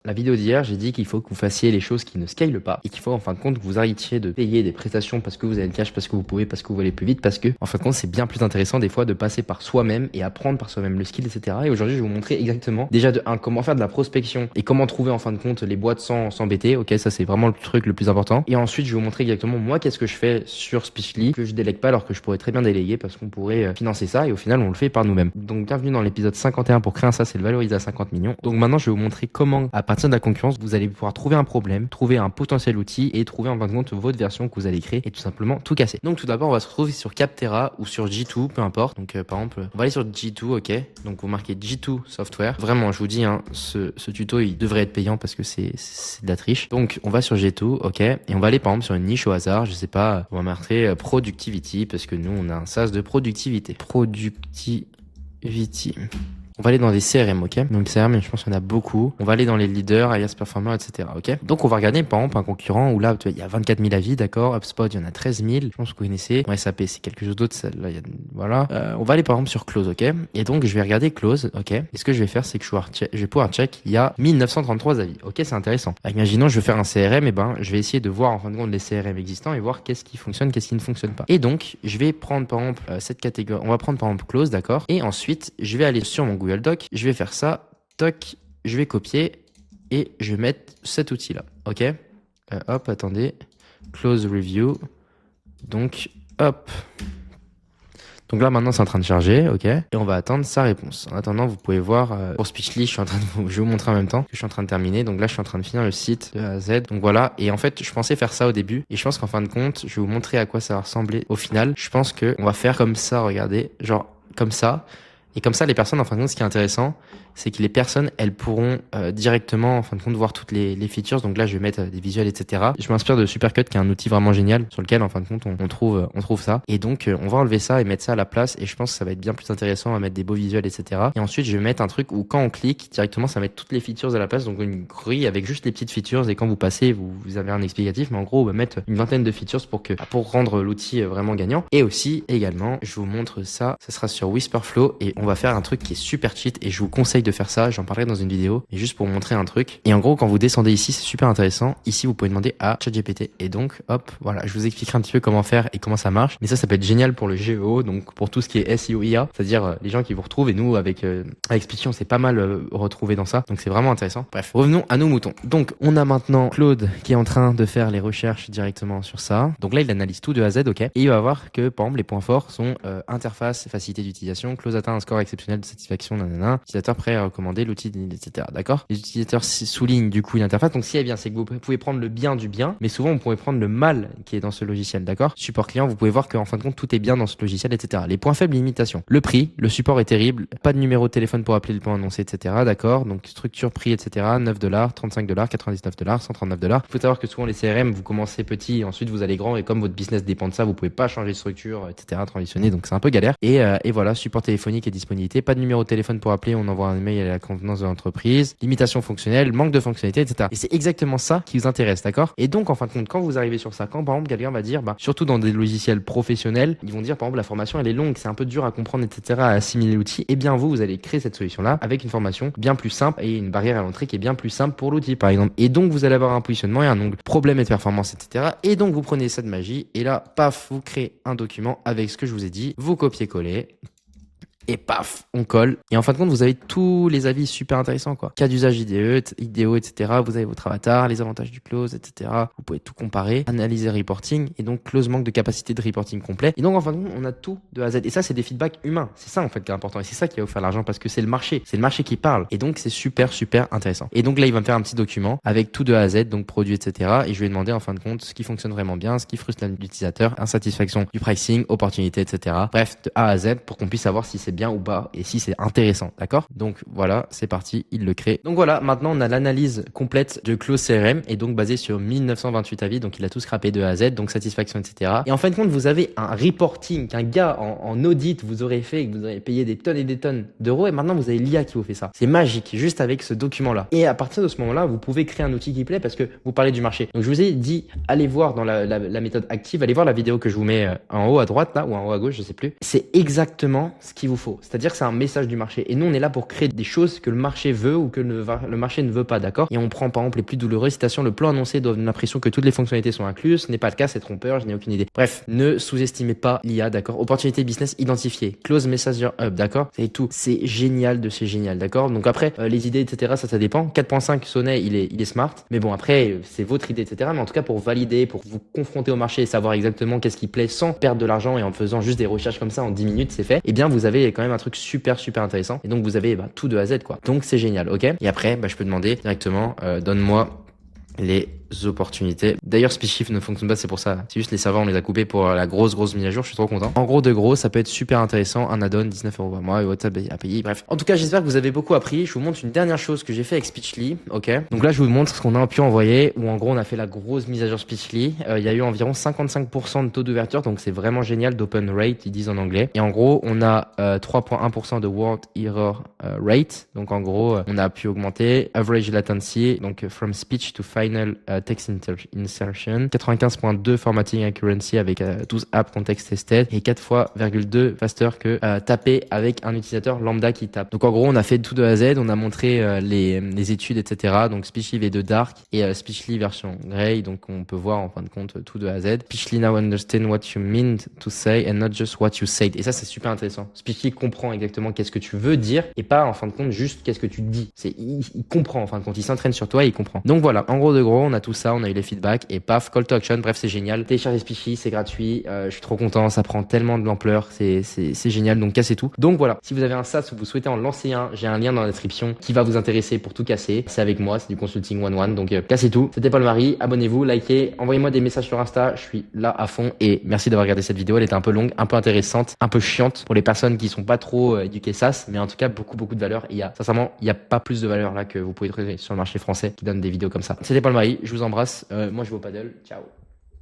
La vidéo d'hier, j'ai dit qu'il faut que vous fassiez les choses qui ne scalent pas et qu'il faut en fin de compte que vous arrêtiez de payer des prestations parce que vous avez le cash, parce que vous pouvez, parce que vous voulez plus vite, parce que en fin de compte c'est bien plus intéressant des fois de passer par soi-même et apprendre par soi-même le skill, etc. Et aujourd'hui je vais vous montrer exactement déjà de un comment faire de la prospection et comment trouver en fin de compte les boîtes sans s'embêter. Ok, ça c'est vraiment le truc le plus important. Et ensuite je vais vous montrer exactement moi qu'est-ce que je fais sur Speechly que je délègue pas alors que je pourrais très bien déléguer parce qu'on pourrait financer ça et au final on le fait par nous-mêmes. Donc bienvenue dans l'épisode 51 pour créer un SaaS et le valoriser à 50 millions. Donc maintenant je vais vous montrer comment à partir de la concurrence vous allez pouvoir trouver un problème, trouver un potentiel outil et trouver en fin de compte votre version que vous allez créer et tout simplement tout casser. Donc tout d'abord on va se retrouver sur Capterra ou sur G2, peu importe. Donc par exemple on va aller sur G2, ok. Donc vous marquez G2 Software. Vraiment je vous dis hein, ce tuto il devrait être payant parce que c'est de la triche. Donc on va sur G2, ok. Et on va aller par exemple sur une niche au hasard, je sais pas, on va marquer Productivity parce que nous on a un SaaS de productivité. Productivity. On va aller dans des CRM, ok. Donc CRM, je pense qu'il y en a beaucoup. On va aller dans les leaders, Alias Performer, etc. Ok. Donc on va regarder par exemple un concurrent où là, tu vois, il y a 24 000 avis, d'accord. HubSpot, il y en a 13 000. Je pense que vous connaissez. Bon, SAP, c'est quelque chose d'autre. Là, il y a, voilà. On va aller par exemple sur Close, ok. Et donc je vais regarder Close, ok. Et ce que je vais faire, c'est que je vais pouvoir check. Il y a 1933 avis. Ok, c'est intéressant. Imaginons, je veux faire un CRM, et ben, je vais essayer de voir en fin de compte les CRM existants et voir qu'est-ce qui fonctionne, qu'est-ce qui ne fonctionne pas. Et donc, je vais prendre par exemple cette catégorie. On va prendre par exemple Close, d'accord. Et ensuite, je vais aller sur mon Google Doc. Je vais faire ça, toc, je vais copier et je vais mettre cet outil là, ok. Hop, attendez, close review, donc hop, donc là maintenant c'est en train de charger, ok, et on va attendre sa réponse. En attendant vous pouvez voir pour Speechly, je vais vous montrer en même temps que je suis en train de terminer. Donc là je suis en train de finir le site de A à Z, donc voilà. Et en fait je pensais faire ça au début et je pense qu'en fin de compte je vais vous montrer à quoi ça va ressembler au final. Je pense que on va faire comme ça, regardez, genre comme ça. Et comme ça, les personnes, en fin de compte, ce qui est intéressant, c'est que les personnes, elles pourront directement, en fin de compte, voir toutes les features. Donc là, je vais mettre des visuels, etc. Je m'inspire de Supercut, qui est un outil vraiment génial, sur lequel, en fin de compte, on trouve ça. Et donc, on va enlever ça et mettre ça à la place. Et je pense que ça va être bien plus intéressant à mettre des beaux visuels, etc. Et ensuite, je vais mettre un truc où quand on clique, directement, ça va mettre toutes les features à la place. Donc une grille avec juste les petites features. Et quand vous passez, vous avez un explicatif. Mais en gros, on va mettre une vingtaine de features pour rendre l'outil vraiment gagnant. Et aussi, également, je vous montre ça. Ça sera sur Whisperflow et on va faire un truc qui est super cheat et je vous conseille de faire ça. J'en parlerai dans une vidéo et juste pour vous montrer un truc. Et en gros, quand vous descendez ici, c'est super intéressant. Ici, vous pouvez demander à ChatGPT et donc, hop, voilà, je vous expliquerai un petit peu comment faire et comment ça marche. Mais ça peut être génial pour le GEO, donc pour tout ce qui est SEO IA, c'est-à-dire les gens qui vous retrouvent et nous, avec Speechly, on s'est pas mal retrouvé dans ça. Donc c'est vraiment intéressant. Bref, revenons à nos moutons. Donc, on a maintenant Claude qui est en train de faire les recherches directement sur ça. Donc là, il analyse tout de A à Z, ok. Et il va voir que, par exemple, les points forts sont interface, facilité d'utilisation, Close atteint un score exceptionnel de satisfaction, nanana, utilisateur prêt à recommander l'outil, etc. D'accord. Les utilisateurs soulignent du coup une interface. Donc, ce qui est bien, c'est que vous pouvez prendre le bien du bien, mais souvent, vous pouvez prendre le mal qui est dans ce logiciel, d'accord. Support client, vous pouvez voir qu'en fin de compte, tout est bien dans ce logiciel, etc. Les points faibles, limitations. Le prix, le support est terrible, pas de numéro de téléphone pour appeler le point annoncé, etc. D'accord. Donc, structure, prix, etc. $9, $35, $99, $139. Il faut savoir que souvent, les CRM, vous commencez petit, ensuite, vous allez grand, et comme votre business dépend de ça, vous pouvez pas changer de structure, etc. Transitionner, donc c'est un peu galère. Et voilà, support téléphonique et disponibilité, pas de numéro de téléphone pour appeler, on envoie un email à la convenance de l'entreprise, limitation fonctionnelle, manque de fonctionnalité, etc. Et c'est exactement ça qui vous intéresse, d'accord. Et donc en fin de compte, quand vous arrivez sur ça, quand par exemple quelqu'un va dire, surtout dans des logiciels professionnels, ils vont dire par exemple la formation elle est longue, c'est un peu dur à comprendre, etc., à assimiler l'outil. Et bien vous allez créer cette solution là avec une formation bien plus simple et une barrière à l'entrée qui est bien plus simple pour l'outil par exemple. Et donc vous allez avoir un positionnement et un onglet problème et de performance, etc. Et donc vous prenez cette magie et là, paf, vous créez un document avec ce que je vous ai dit, vous copiez-coller. Et paf, on colle. Et en fin de compte, vous avez tous les avis super intéressants, quoi. Cas d'usage idéaux, etc. Vous avez votre avatar, les avantages du close, etc. Vous pouvez tout comparer, analyser reporting. Et donc, close manque de capacité de reporting complet. Et donc, en fin de compte, on a tout de A à Z. Et ça, c'est des feedbacks humains. C'est ça, en fait, qui est important. Et c'est ça qui va vous faire l'argent parce que c'est le marché. C'est le marché qui parle. Et donc, c'est super, super intéressant. Et donc, là, il va me faire un petit document avec tout de A à Z, donc produit, etc. Et je vais lui demander, en fin de compte, ce qui fonctionne vraiment bien, ce qui frustre l'utilisateur, insatisfaction du pricing, opportunité, etc. Bref, de A à Z pour qu'on puisse savoir si c'est bien ou pas et si c'est intéressant, d'accord. Donc voilà, c'est parti, il le crée. Donc voilà, maintenant on a l'analyse complète de Close CRM et donc basée sur 1928 avis, donc il a tout scrappé de A à Z, donc satisfaction, etc. Et en fin de compte, vous avez un reporting qu'un gars en audit vous aurait fait, que vous aurez payé des tonnes et des tonnes d'euros, et maintenant vous avez l'IA qui vous fait ça. C'est magique, juste avec ce document-là. Et à partir de ce moment-là, vous pouvez créer un outil qui plaît parce que vous parlez du marché. Donc je vous ai dit, allez voir dans la méthode active, allez voir la vidéo que je vous mets en haut à droite là ou en haut à gauche, je sais plus. C'est exactement ce qui vous faut. C'est-à-dire que c'est un message du marché. Et nous, on est là pour créer des choses que le marché veut ou que le marché ne veut pas, d'accord? Et on prend par exemple les plus douloureuses citations. Le plan annoncé donne l'impression que toutes les fonctionnalités sont incluses. Ce n'est pas le cas, c'est trompeur, je n'ai aucune idée. Bref, ne sous-estimez pas l'IA, d'accord? Opportunité business identifiée. Close Messenger Hub, d'accord? C'est tout. C'est génial de chez génial, d'accord? Donc après, les idées, etc., ça dépend. 4.5 Sonnet, il est smart. Mais bon, après, c'est votre idée, etc. Mais en tout cas, pour valider, pour vous confronter au marché et savoir exactement qu'est-ce qui plaît sans perdre de l'argent et en faisant juste des recherches comme ça en 10 minutes, c'est fait. Eh bien, vous avez quand même un truc super intéressant. Et donc, vous avez tout de A à Z, quoi. Donc, c'est génial, ok? Et après, je peux demander directement, donne-moi les opportunités. D'ailleurs, SpeechShift ne fonctionne pas, c'est pour ça. C'est juste les serveurs, on les a coupés pour la grosse mise à jour. Je suis trop content. En gros, de gros, ça peut être super intéressant. Un add-on, 19 € par mois et WhatsApp à payer. Bref. En tout cas, j'espère que vous avez beaucoup appris. Je vous montre une dernière chose que j'ai fait avec Speechly. Ok. Donc là, je vous montre ce qu'on a pu envoyer. Où en gros, on a fait la grosse mise à jour Speechly. Il y a eu environ 55% de taux d'ouverture. Donc c'est vraiment génial d'open rate, ils disent en anglais. Et en gros, on a 3.1% de word error rate. Donc en gros, on a pu augmenter average latency. Donc from speech to final text insertion, 95.2 formatting accuracy avec 12 app context tested et 4,2 faster que taper avec un utilisateur lambda qui tape. Donc en gros, on a fait tout de A à Z, on a montré les études, etc. Donc Speechly V2 Dark et Speechly version Grey. Donc on peut voir en fin de compte tout de A à Z. Speechly now understand what you mean to say and not just what you said. Et ça, c'est super intéressant. Speechly comprend exactement qu'est-ce que tu veux dire et pas en fin de compte juste qu'est-ce que tu dis. Il comprend en fin de compte, il s'entraîne sur toi et il comprend. Donc voilà, en gros de gros, on a tout ça, on a eu les feedbacks et paf, call to action. Bref, c'est génial. Téléchargez Speechly, c'est gratuit. Je suis trop content, ça prend tellement de l'ampleur, c'est génial. Donc cassez tout. Donc voilà, si vous avez un SaaS ou vous souhaitez en lancer un, j'ai un lien dans la description qui va vous intéresser pour tout casser. C'est avec moi, c'est du consulting one-one. Donc cassez tout. C'était Paul Marie. Abonnez-vous, likez, envoyez-moi des messages sur Insta. Je suis là à fond et merci d'avoir regardé cette vidéo. Elle était un peu longue, un peu intéressante, un peu chiante pour les personnes qui sont pas trop éduquées SaaS, mais en tout cas beaucoup de valeur. Et sincèrement, il y a pas plus de valeur là que vous pouvez trouver sur le marché français qui donne des vidéos comme ça. C'était Paul Marie. Je vous embrasse. Moi, je vais au paddle. Ciao.